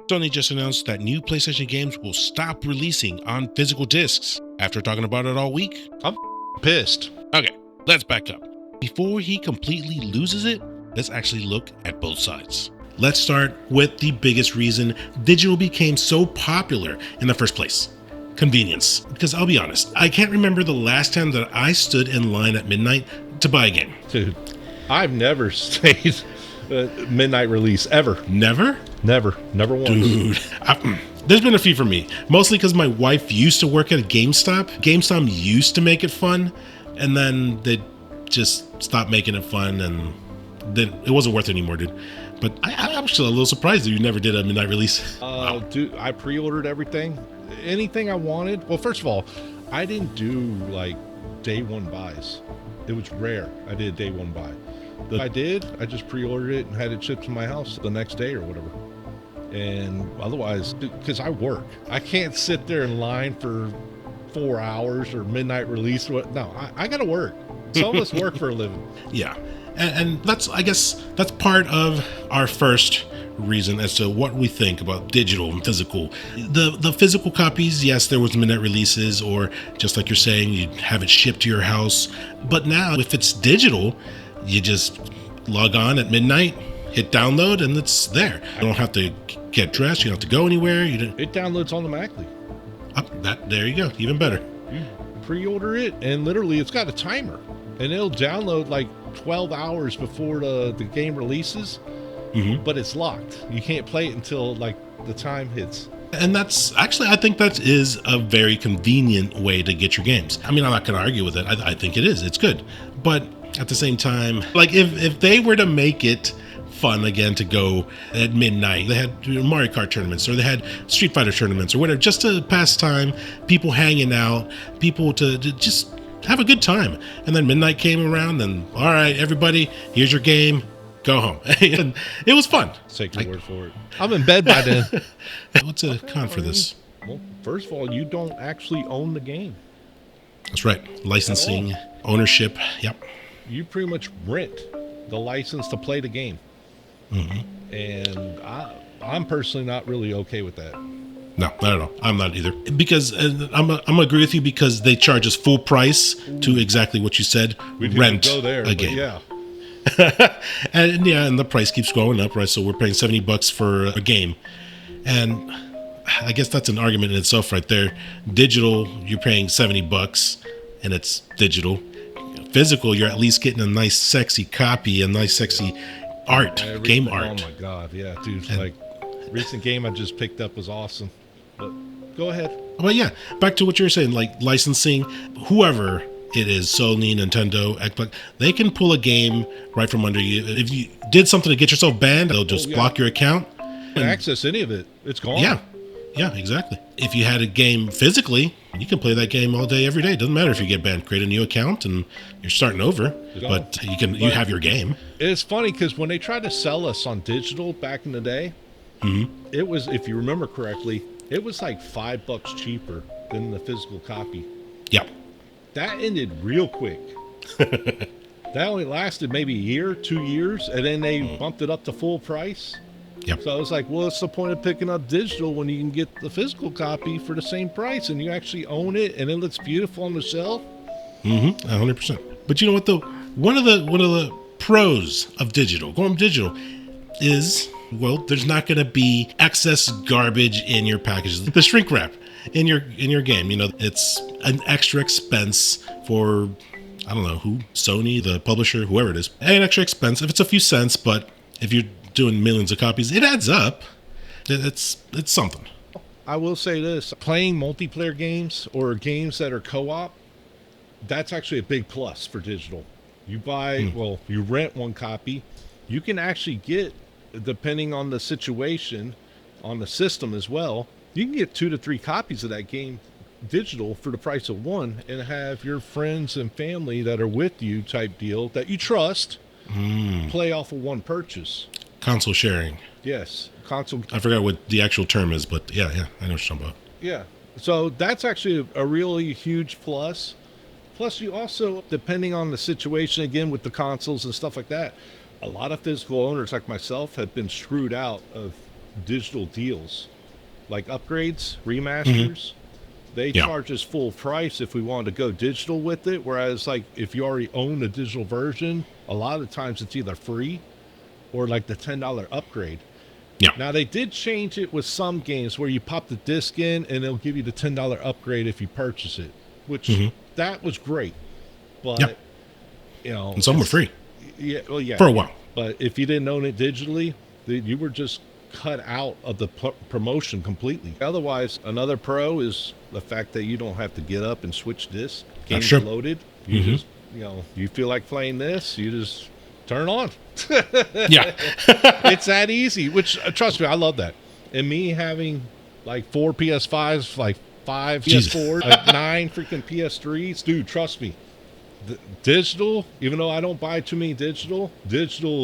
Sony just announced that new PlayStation games will stop releasing on physical discs. After talking about it all week, I'm pissed. okay, let's back up. Before he completely loses it, let's actually look at both sides. Let's start with the biggest reason digital became so popular in the first place. Convenience. Because I'll be honest, I can't remember the last time that I stood in line at midnight to buy a game. Dude, I've never stayed midnight release ever. Never? Never once. Dude, there's been a few for me. Mostly because my wife used to work at a GameStop. GameStop used to make it fun, and then they just stopped making it fun, and then it wasn't worth it anymore, dude. But I'm still a little surprised that you never did a midnight release. Wow. Dude, I pre-ordered everything. Anything I wanted. Well, first of all, I didn't do like day one buys. It was rare. I did a day one buy. I just pre-ordered it and had it shipped to my house the next day or whatever. And otherwise, because I work, I can't sit there in line for 4 hours or midnight release. No, I got to work. Some of us work for a living. Yeah. And I guess that's part of our first reason as to what we think about digital and physical. The physical copies, yes, there was midnight releases, or just like you're saying, you'd have it shipped to your house. But now, if it's digital, you just log on at midnight, hit download, and it's there. You don't have to get dressed. You don't have to go anywhere. It downloads automatically. There you go. Even better. You pre-order it, and literally it's got a timer. And it'll download like 12 hours before the game releases. Mm-hmm. But it's locked. You can't play it until like the time hits. And that's actually, I think that is a very convenient way to get your games. I mean, I'm not going to argue with it. I think it is. It's good. But at the same time, like if they were to make it fun again to go at midnight, they had Mario Kart tournaments, or they had Street Fighter tournaments, or whatever, just to pass time, people hanging out, people to just have a good time. And then midnight came around, and all right, everybody, here's your game. Go home. And it was fun. Take your word for it. I'm in bed by then. What's a con for this? Well, first of all, you don't actually own the game. That's right. Licensing, ownership. Yep. You pretty much rent the license to play the game. Mm-hmm. And I'm personally not really okay with that. No, not at all. I'm not either. Because I'm gonna agree with you, because they charge us full price to exactly what you said. We rent go there, a game. Yeah. and the price keeps going up, right? So we're paying $70 for a game, and I guess that's an argument in itself, right there. Digital, you're paying $70, and it's digital. Physical, you're at least getting a nice, sexy copy, a nice, sexy art, game art. Oh my god, yeah, dude! Like, recent game I just picked up was awesome. But go ahead. But yeah, back to what you were saying, like licensing, whoever it is, Sony, Nintendo, Xbox, they can pull a game right from under you. If you did something to get yourself banned, they'll just block your account. You can access any of it. It's gone. Yeah, exactly. If you had a game physically, you can play that game all day, every day. It doesn't matter if you get banned. Create a new account and you're starting over. But you have your game. It's funny because when they tried to sell us on digital back in the day, it was, if you remember correctly, it was like $5 cheaper than the physical copy. Yeah. That ended real quick. That only lasted maybe a year, 2 years, and then they bumped it up to full price. Yep. So I was like, well, what's the point of picking up digital when you can get the physical copy for the same price, and you actually own it, and it looks beautiful on the shelf? 100%. But you know what, though? One of the pros of digital, going digital, is, well, there's not going to be excess garbage in your packages. The shrink wrap in your game, it's an extra expense for, I don't know who, Sony, the publisher, whoever it is. An extra expense if it's a few cents, but if you're doing millions of copies, it adds up. It's something. I will say this, playing multiplayer games or games that are co-op, that's actually a big plus for digital. You buy, well, you rent one copy, you can actually get, depending on the situation, on the system as well, you can get 2 to 3 copies of that game digital for the price of one, and have your friends and family that are with you type deal that you trust play off of one purchase. Console sharing. Yes, console. I forgot what the actual term is, but yeah, I know what you're talking about. Yeah, so that's actually a really huge plus. Plus, you also, depending on the situation, again, with the consoles and stuff like that, a lot of physical owners like myself have been screwed out of digital deals, like upgrades, remasters. They Yeah. charge us full price if we wanted to go digital with it. Whereas, like, if you already own a digital version, a lot of times it's either free or like the $10 upgrade. Yeah. Now, they did change it with some games where you pop the disc in and they'll give you the $10 upgrade if you purchase it, which that was great. But, Yeah. you know, And some were free yeah, well, yeah. for a while. But if you didn't own it digitally, you were just cut out of the promotion completely. Otherwise, another pro is the fact that you don't have to get up and switch discs. Game's true. loaded. You just, you know, you feel like playing this, you just turn on. Yeah. It's that easy, which, trust me, I love that. And me having like 4 PS5s, like 5 Jesus. PS4s, like 9 freaking PS3s, dude, trust me. Digital, even though I don't buy too many digital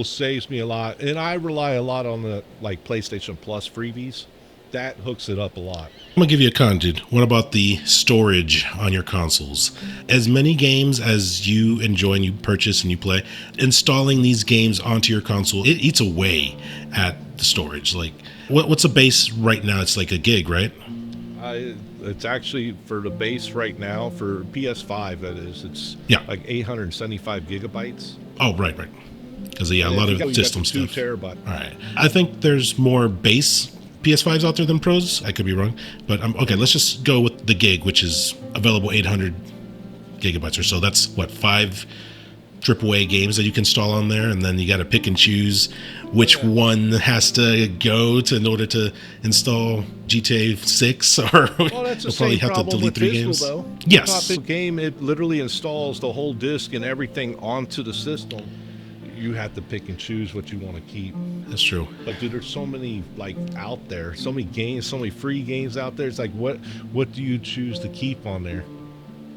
saves me a lot, and I rely a lot on the like PlayStation Plus freebies. That hooks it up a lot. I'm gonna give you a con, dude. What about the storage on your consoles? As many games as you enjoy and you purchase and you play, installing these games onto your console, it eats away at the storage. Like, what's the base right now? It's like a gig, right? It's actually, for the base right now for PS5, that is, it's like 875 gigabytes. Oh, right. Because a lot of system got 2 stuff. terabyte. All right. I think there's more base PS5s out there than pros. I could be wrong, but okay. Let's just go with the gig, which is available 800 gigabytes or so. That's what, 5 AAA games that you can install on there, and then you got to pick and choose which one has to go in order to install GTA 6, or well, that's the you'll probably same have to problem delete with 3 digital, games. though. Yes. The game, it literally installs the whole disc and everything onto the system. You have to pick and choose what you want to keep. That's true. But dude, there's so many like out there, so many games, so many free games out there. It's like, what do you choose to keep on there?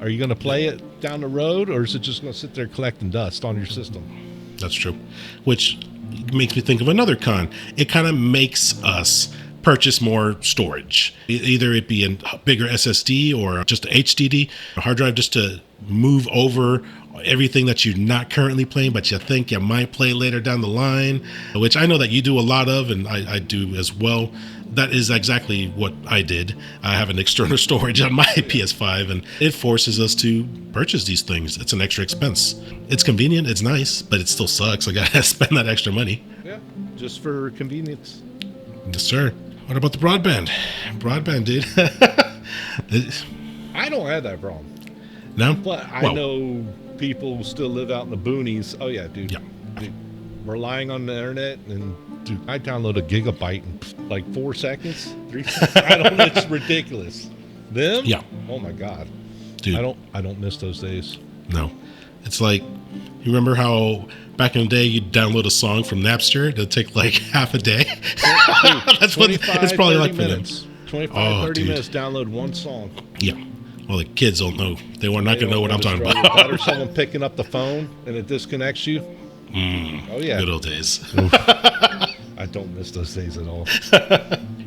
Are you going to play it down the road, or is it just going to sit there collecting dust on your system? That's true. Which makes me think of another con. It kind of makes us purchase more storage. Either it be a bigger SSD or just a HDD, a hard drive, just to move over everything that you're not currently playing, but you think you might play later down the line, which I know that you do a lot of, and I do as well. That is exactly what I did. I have an external storage on my PS5, and it forces us to purchase these things. It's an extra expense. It's convenient, it's nice, but it still sucks. I gotta spend that extra money. Yeah, just for convenience. Yes, sir. What about the broadband? Broadband, dude. I don't have that problem. No? But I know people who still live out in the boonies. Oh, yeah, dude. Yeah. Dude, relying on the internet, and dude, I download a gigabyte in like 4 seconds, 3 seconds. I don't know, it's ridiculous. Them? Yeah. Oh my God. Dude. I don't miss those days. No. It's like, you remember how back in the day you'd download a song from Napster? It'd take like half a day. Dude, That's what it's probably like for them. 30 minutes, download one song. Yeah. Well, the kids don't know. They were not going to know what I'm talking about. Or someone picking up the phone and it disconnects you. Oh, yeah. Good old days. I don't miss those days at all.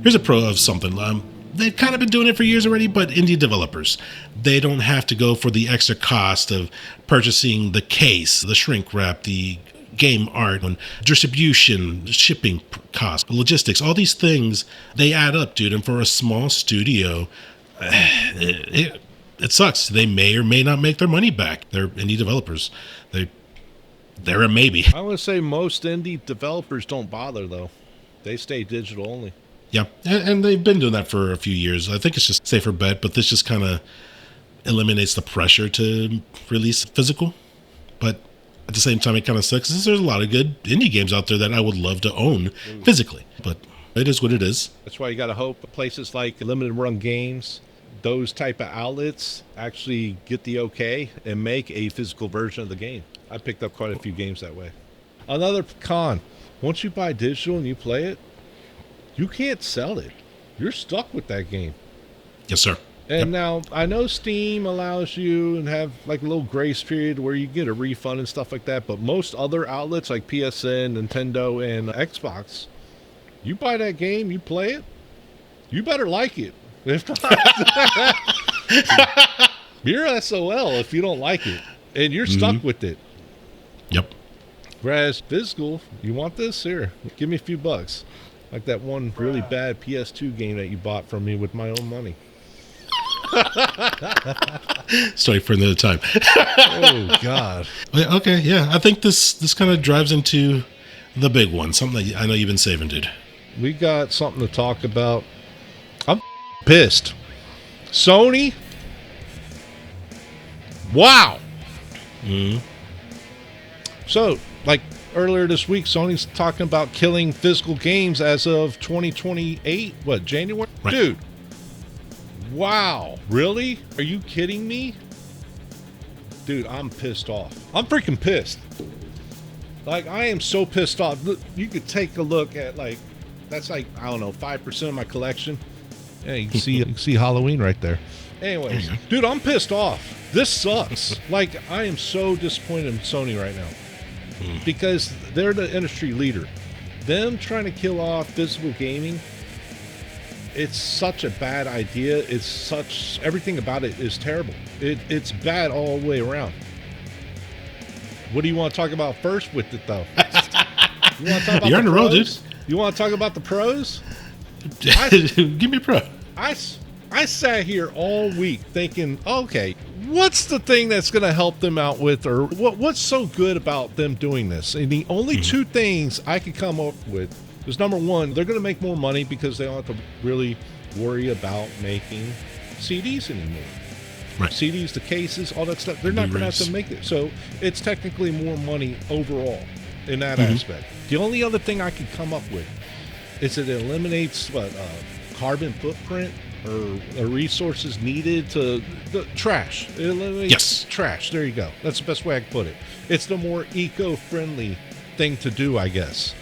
Here's a pro of something. They've kind of been doing it for years already, but indie developers, they don't have to go for the extra cost of purchasing the case, the shrink wrap, the game art, and distribution, shipping costs, logistics, all these things, they add up, dude. And for a small studio, it sucks. They may or may not make their money back. They're indie developers. They're a maybe. I want to say most indie developers don't bother, though. They stay digital only. Yeah, and they've been doing that for a few years. I think it's just a safer bet, but this just kind of eliminates the pressure to release physical. But at the same time, it kind of sucks because there's a lot of good indie games out there that I would love to own physically. But it is what it is. That's why you got to hope places like Limited Run Games, those type of outlets, actually get the okay and make a physical version of the game. I picked up quite a few games that way. Another con, once you buy digital and you play it, you can't sell it. You're stuck with that game. Yes, sir. And now, I know Steam allows you and have like a little grace period where you get a refund and stuff like that, but most other outlets like PSN, Nintendo, and Xbox, you buy that game, you play it, you better like it. If not, you're SOL if you don't like it, and you're stuck with it. Yep. Whereas physical, you want this? Here, give me a few bucks. Like that one really bad PS2 game that you bought from me with my own money. Story for another time. Oh God. Okay, yeah. I think this kind of drives into the big one. Something that I know you've been saving, dude. We got something to talk about. I'm pissed. Sony. Wow. So, like earlier this week, Sony's talking about killing physical games as of 2028. What, January? Right. Dude. Wow. Really? Are you kidding me? Dude, I'm pissed off. I'm freaking pissed. Like, I am so pissed off. Look, you could take a look at, like, that's like, I don't know, 5% of my collection. Yeah, you can see Halloween right there. Anyways, dude, I'm pissed off. This sucks. Like, I am so disappointed in Sony right now. Because they're the industry leader. Them trying to kill off physical gaming, it's such a bad idea. It's such, everything about it is terrible. It's bad all the way around. What do you want to talk about first with it, though? You want to talk about You're on the road, dude. You want to talk about the pros? Give me a pro. I sat here all week thinking, okay, what's the thing that's going to help them out with, or what's so good about them doing this? And the only two things I could come up with is, number one, they're going to make more money because they don't have to really worry about making CDs anymore. Right. CDs, the cases, all that stuff, they're not going to have to make it. So it's technically more money overall in that aspect. The only other thing I could come up with is that it eliminates carbon footprint or resources needed to the trash. It eliminates trash. There you go. That's the best way I can put it. It's the more eco-friendly thing to do, I guess.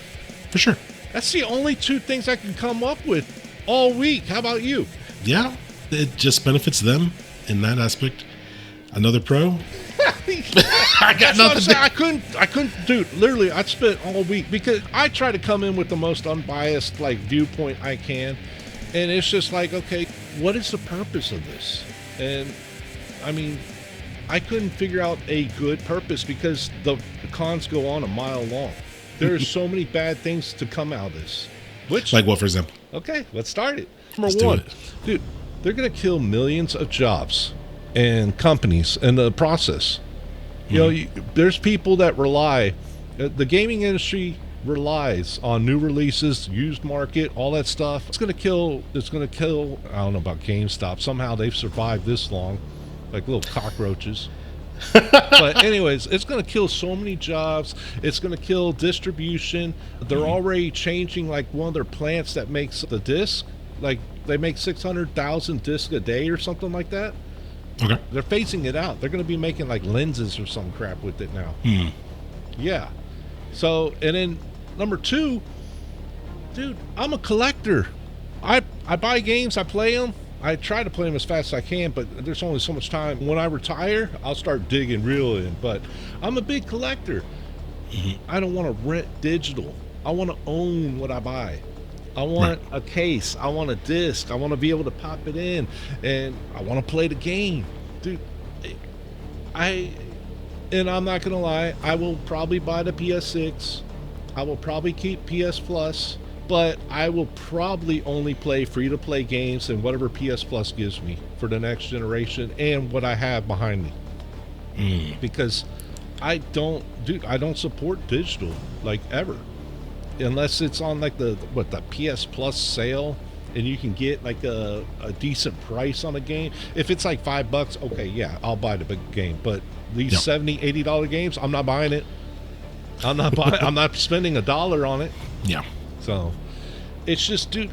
For sure. That's the only two things I can come up with all week. How about you? Yeah, it just benefits them in that aspect. Another pro? I got nothing. I couldn't, dude. Literally, I spent all week because I try to come in with the most unbiased like viewpoint I can, and it's just like, okay, what is the purpose of this? And I mean, I couldn't figure out a good purpose because the cons go on a mile long. There's so many bad things to come out of this. Which, like what, for example? Okay, let's start it. Let's Number one, do it. dude, they're going to kill millions of jobs and companies in the process. You know, there's people that rely, the gaming industry relies on new releases, used market, all that stuff. It's going to kill, I don't know about GameStop. Somehow they've survived this long, like little cockroaches. But anyways, it's going to kill so many jobs. It's going to kill distribution. They're already changing like one of their plants that makes the disc. Like they make 600,000 discs a day or something like that. Okay. They're phasing it out. They're going to be making like lenses or some crap with it now. Yeah. So, and then number two, dude, I'm a collector. I buy games, I play them. I try to play them as fast as I can, but there's only so much time. When I retire, I'll start digging real in. But I'm a big collector. I don't want to rent digital. I want to own what I buy. I want a case. I want a disc. I want to be able to pop it in, and I want to play the game, dude. And I'm not gonna lie, I will probably buy the PS6. I will probably keep PS Plus. But I will probably only play free-to-play games and whatever PS Plus gives me for the next generation and what I have behind me. Because I don't support digital, like, ever. Unless it's on, like, the PS Plus sale and you can get, like, a decent price on a game. If it's, like, $5, okay, yeah, I'll buy the big game. But these $70, $80 games, I'm not buying it. I'm not spending $1 on it. Yeah. So it's just, dude,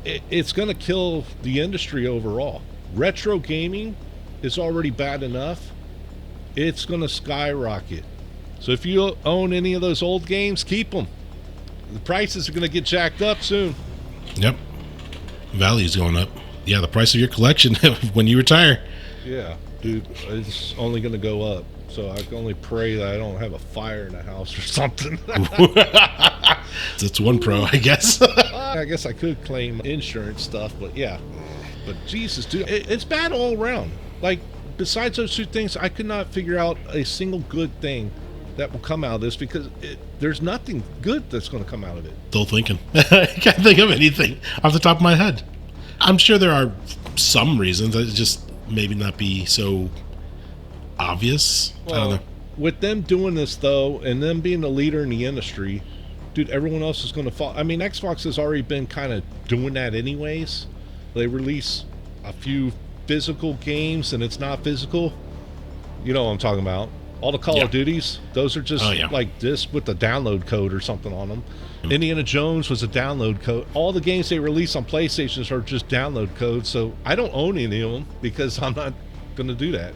it's going to kill the industry overall. Retro gaming is already bad enough. It's going to skyrocket. So if you own any of those old games, keep them. The prices are going to get jacked up soon. Yep. Value's going up. Yeah, the price of your collection when you retire. Yeah, dude, it's only going to go up. So I can only pray that I don't have a fire in the house or something. That's one pro, I guess. I guess I could claim insurance stuff, but yeah. But Jesus, dude, it's bad all around. Like, besides those two things, I could not figure out a single good thing that will come out of this, because there's nothing good that's going to come out of it. Still thinking. I can't think of anything off the top of my head. I'm sure there are some reasons. It just maybe not be so obvious. I don't know. With them doing this, though, and them being the leader in the industry, dude, everyone else is going to follow. I mean, Xbox has already been kind of doing that anyways. They release a few physical games, and it's not physical. You know what I'm talking about. All the Call of Duties, those are just like this with the download code or something on them. Indiana Jones was a download code. All the games they release on PlayStations are just download codes, so I don't own any of them because I'm not going to do that.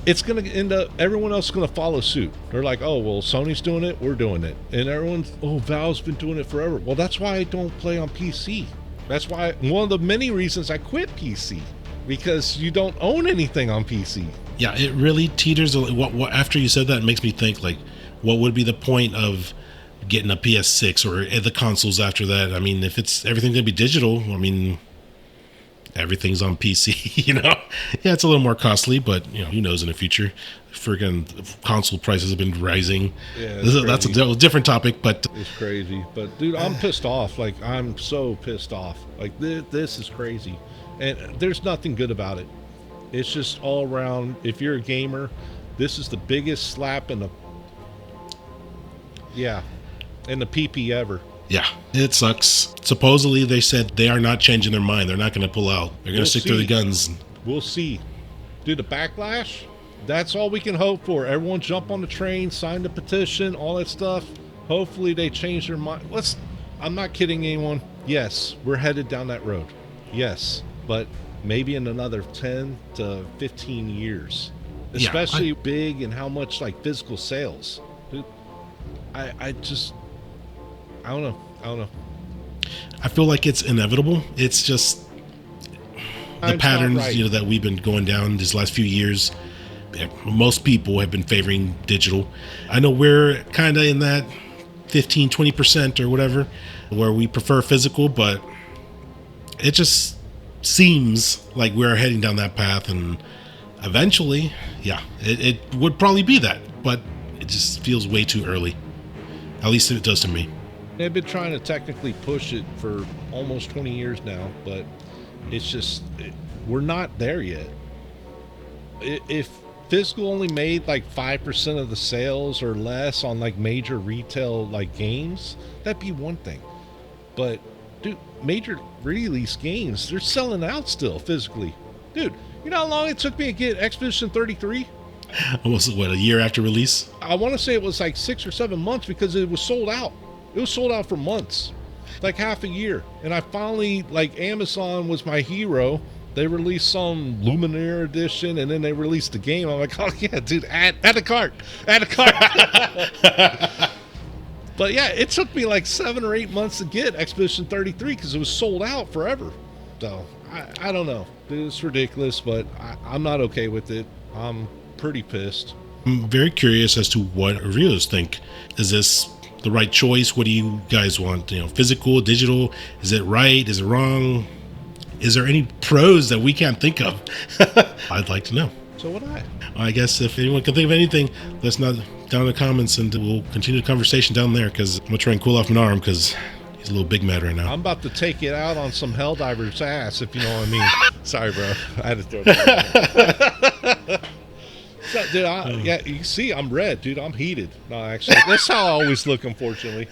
It's going to end up, everyone else is going to follow suit. They're like, oh, well, Sony's doing it, we're doing it. And everyone's, oh, Valve's been doing it forever. Well, that's why I don't play on PC. That's why, one of the many reasons I quit PC, because you don't own anything on PC. Yeah, it really teeters. What after you said that, it makes me think, like, what would be the point of getting a PS6 or the consoles after that? I mean, if it's everything's gonna be digital, I mean, everything's on PC. You know, yeah, it's a little more costly, but you know, who knows in the future? Friggin' console prices have been rising. Yeah, that's a different topic, but it's crazy. But dude, I'm pissed off. Like, I'm so pissed off. Like, this is crazy, and there's nothing good about it. It's just all around. If you're a gamer, this is the biggest slap in the PP ever. Yeah, it sucks. Supposedly they said they are not changing their mind. They're not going to pull out. They're going to stick to the guns. We'll see. Dude, the backlash, that's all we can hope for. Everyone jump on the train, sign the petition, all that stuff. Hopefully they change their mind. I'm not kidding anyone. Yes, we're headed down that road. Yes, but maybe in another 10 to 15 years, especially big and how much like physical sales. Dude, I don't know. I feel like it's inevitable. It's just the patterns, you know, that we've been going down these last few years. Most people have been favoring digital. I know we're kind of in that 15-20% or whatever where we prefer physical, but it just seems like we're heading down that path, and eventually it would probably be that, but it just feels way too early. At least it does to me. They've been trying to technically push it for almost 20 years now, but it's just we're not there yet. If physical only made like 5% of the sales or less on like major retail like games, that'd be one thing, but dude, major release games, they're selling out still physically. Dude, you know how long it took me to get Expedition 33? Almost, what, a year after release? I want to say it was like 6 or 7 months, because it was sold out. It was sold out for months, like half a year. And I finally, like, Amazon was my hero. They released some Luminaire edition, and then they released the game. I'm like, oh yeah, dude, add a cart. But yeah, it took me like 7 or 8 months to get Expedition 33 because it was sold out forever. So I don't know. It's ridiculous, but I'm not okay with it. I'm pretty pissed. I'm very curious as to what reviewers think. Is this the right choice? What do you guys want? You know, physical, digital? Is it right? Is it wrong? Is there any pros that we can't think of? I'd like to know. So would I. I guess if anyone can think of anything, let's not down in the comments, and we'll continue the conversation down there, because I'm going to try and cool off my arm because he's a little big mad right now. I'm about to take it out on some Helldiver's ass, if you know what I mean. Sorry, bro. I had to throw it. So, dude, yeah, you see, I'm red, dude. I'm heated. No, actually, that's how I always look, unfortunately.